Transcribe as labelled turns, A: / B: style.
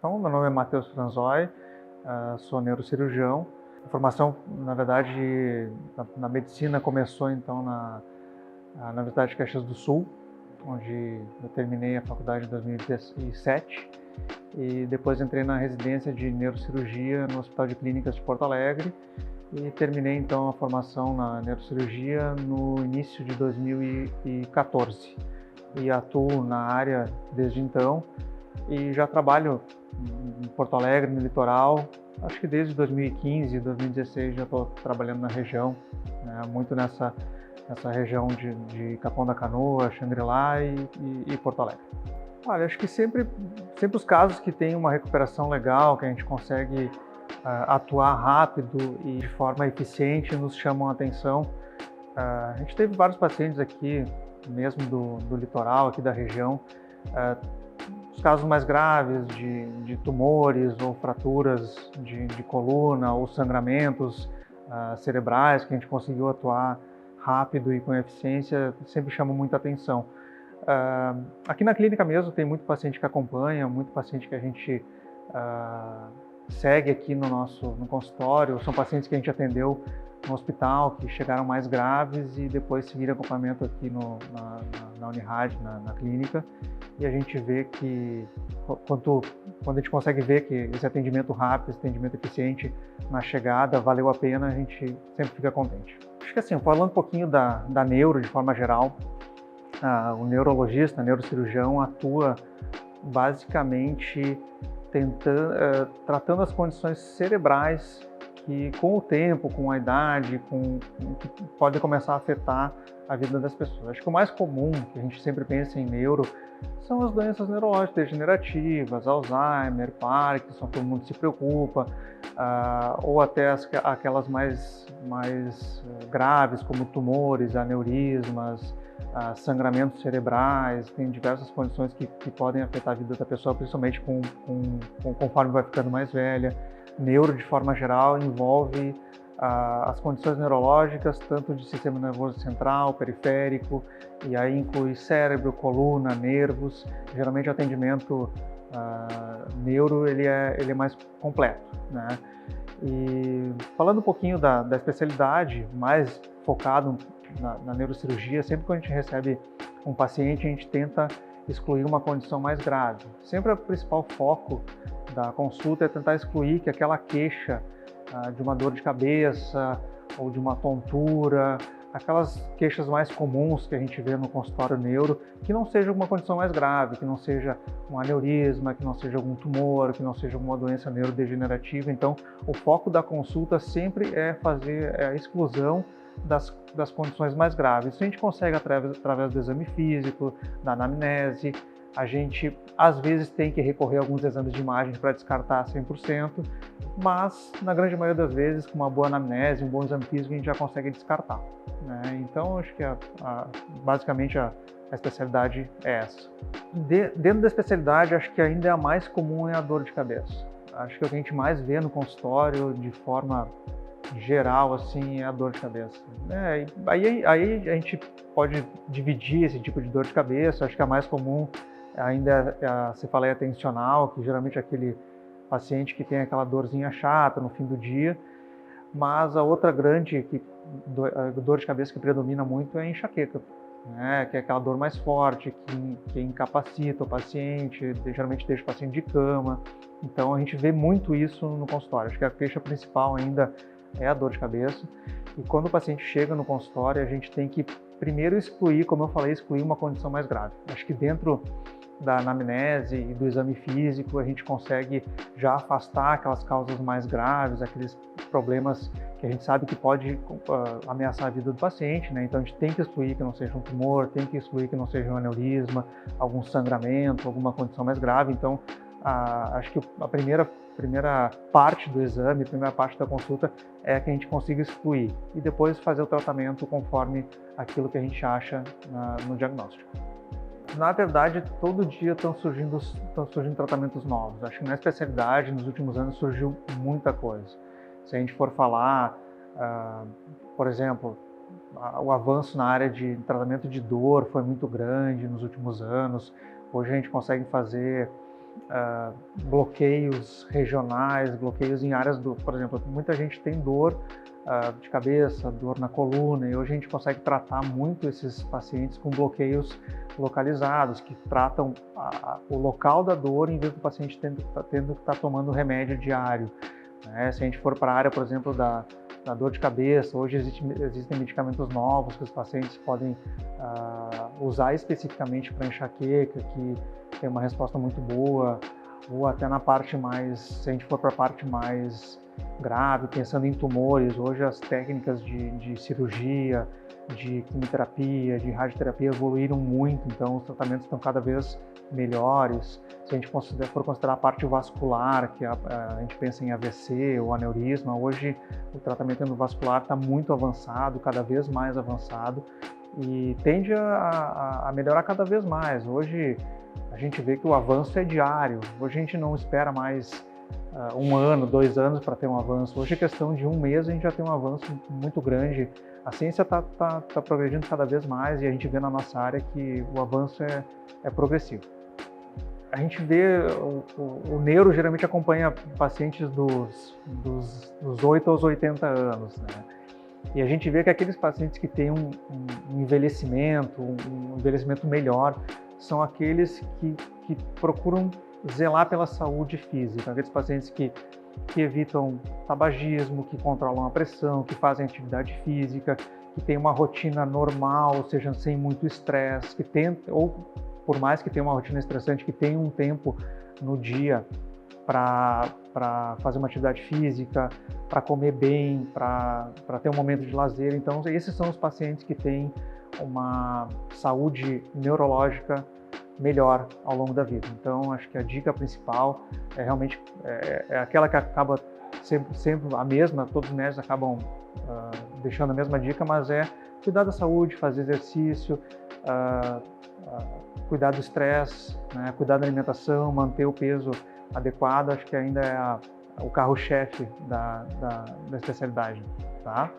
A: Então, meu nome é Matheus Franzoi, sou neurocirurgião. A formação, na verdade, na medicina começou então na Universidade de Caxias do Sul, onde eu terminei a faculdade em 2017 e depois entrei na residência de neurocirurgia no Hospital de Clínicas de Porto Alegre e terminei então a formação na neurocirurgia no início de 2014 e atuo na área desde então e já trabalho em Porto Alegre, no litoral. Acho que desde 2015, 2016 já estou trabalhando na região, né, muito nessa região de Capão da Canoa, Xangri-Lá e Porto Alegre. Olha, acho que sempre os casos que tem uma recuperação legal, que a gente consegue atuar rápido e de forma eficiente, nos chamam a atenção. A gente teve vários pacientes aqui, mesmo do litoral, aqui da região, os casos mais graves de tumores ou fraturas de coluna ou sangramentos cerebrais que a gente conseguiu atuar rápido e com eficiência sempre chamam muita atenção. Aqui na clínica mesmo tem muito paciente que acompanha, muito paciente que a gente segue aqui no consultório, são pacientes que a gente atendeu no hospital, que chegaram mais graves e depois seguiram acompanhamento aqui na Unirad, na clínica, e a gente vê que quando a gente consegue ver que esse atendimento rápido, esse atendimento eficiente na chegada valeu a pena, a gente sempre fica contente. Acho que assim, falando um pouquinho da neuro de forma geral, o neurologista, neurocirurgião atua basicamente tratando as condições cerebrais que com o tempo, com a idade, que podem começar a afetar a vida das pessoas. Acho que o mais comum, que a gente sempre pensa em neuro, são as doenças neurológicas degenerativas, Alzheimer, Parkinson, todo mundo se preocupa, ou até aquelas mais graves, como tumores, aneurismas, sangramentos cerebrais. Tem diversas condições que podem afetar a vida da pessoa, principalmente conforme vai ficando mais velha. Neuro, de forma geral, envolve as condições neurológicas, tanto de sistema nervoso central, periférico, e aí inclui cérebro, coluna, nervos. Geralmente o atendimento neuro ele é mais completo, né? E falando um pouquinho da especialidade, mais focado na neurocirurgia, sempre que a gente recebe um paciente, a gente tenta excluir uma condição mais grave. Sempre o principal foco da consulta é tentar excluir que aquela queixa de uma dor de cabeça ou de uma tontura, aquelas queixas mais comuns que a gente vê no consultório neuro, que não seja uma condição mais grave, que não seja um aneurisma, que não seja algum tumor, que não seja alguma doença neurodegenerativa. Então, o foco da consulta sempre é fazer a exclusão das condições mais graves. Isso a gente consegue através do exame físico, da anamnese. A gente, às vezes, tem que recorrer a alguns exames de imagem para descartar 100%, mas, na grande maioria das vezes, com uma boa anamnese, um bom exame físico, a gente já consegue descartar, né? Então, acho que basicamente a especialidade é essa. Dentro da especialidade, acho que ainda a mais comum é a dor de cabeça. Acho que o que a gente mais vê no consultório, de forma geral, assim, é a dor de cabeça. Aí a gente pode dividir esse tipo de dor de cabeça. Acho que a mais comum ainda é a cefaleia tensional, que geralmente é aquele paciente que tem aquela dorzinha chata no fim do dia, mas a outra grande dor de cabeça que predomina muito é a enxaqueca, né? Que é aquela dor mais forte, que incapacita o paciente, geralmente deixa o paciente de cama. Então a gente vê muito isso no consultório. Acho que a queixa principal ainda é a dor de cabeça, e quando o paciente chega no consultório, a gente tem que primeiro excluir, como eu falei, excluir uma condição mais grave. Acho que dentro da anamnese e do exame físico, a gente consegue já afastar aquelas causas mais graves, aqueles problemas que a gente sabe que pode ameaçar a vida do paciente, né? Então a gente tem que excluir que não seja um tumor, tem que excluir que não seja um aneurisma, algum sangramento, alguma condição mais grave. Então, acho que a primeira parte do exame, a primeira parte da consulta é que a gente consiga excluir e depois fazer o tratamento conforme aquilo que a gente acha no diagnóstico. Na verdade, todo dia estão surgindo tratamentos novos. Acho que na especialidade, nos últimos anos, surgiu muita coisa. Se a gente for falar, por exemplo, o avanço na área de tratamento de dor foi muito grande nos últimos anos. Hoje a gente consegue fazer bloqueios regionais, bloqueios em áreas por exemplo, muita gente tem dor de cabeça, dor na coluna, e hoje a gente consegue tratar muito esses pacientes com bloqueios localizados, que tratam o local da dor em vez do paciente tendo que estar tomando remédio diário. Né? Se a gente for para a área, por exemplo, da dor de cabeça, hoje existem medicamentos novos que os pacientes podem usar especificamente para enxaqueca, que tem uma resposta muito boa, ou até na parte mais, se a gente for para a parte mais grave, pensando em tumores, hoje as técnicas de cirurgia, de quimioterapia, de radioterapia evoluíram muito, então os tratamentos estão cada vez melhores. Se a gente for considerar a parte vascular, que a gente pensa em AVC ou aneurisma, hoje o tratamento endovascular está muito avançado, cada vez mais avançado, e tende a melhorar cada vez mais. Hoje a gente vê que o avanço é diário, hoje a gente não espera mais 1 ano, 2 anos para ter um avanço. Hoje é questão de 1 mês a gente já tem um avanço muito grande. A ciência está progredindo cada vez mais e a gente vê na nossa área que o avanço é progressivo. A gente vê, o neuro geralmente acompanha pacientes dos 8 aos 80 anos, né? E a gente vê que aqueles pacientes que têm um envelhecimento melhor, são aqueles que procuram zelar pela saúde física, aqueles pacientes que evitam tabagismo, que controlam a pressão, que fazem atividade física, que têm uma rotina normal, ou seja, sem muito estresse, que tentam, ou por mais que tenham uma rotina estressante, que tenham um tempo no dia para fazer uma atividade física, para comer bem, para ter um momento de lazer. Então, esses são os pacientes que têm uma saúde neurológica melhor ao longo da vida. Então, acho que a dica principal é realmente aquela que acaba sempre a mesma, todos os médicos acabam deixando a mesma dica, mas é cuidar da saúde, fazer exercício, cuidar do estresse, né, cuidar da alimentação, manter o peso adequado, acho que ainda é o carro-chefe da especialidade, tá?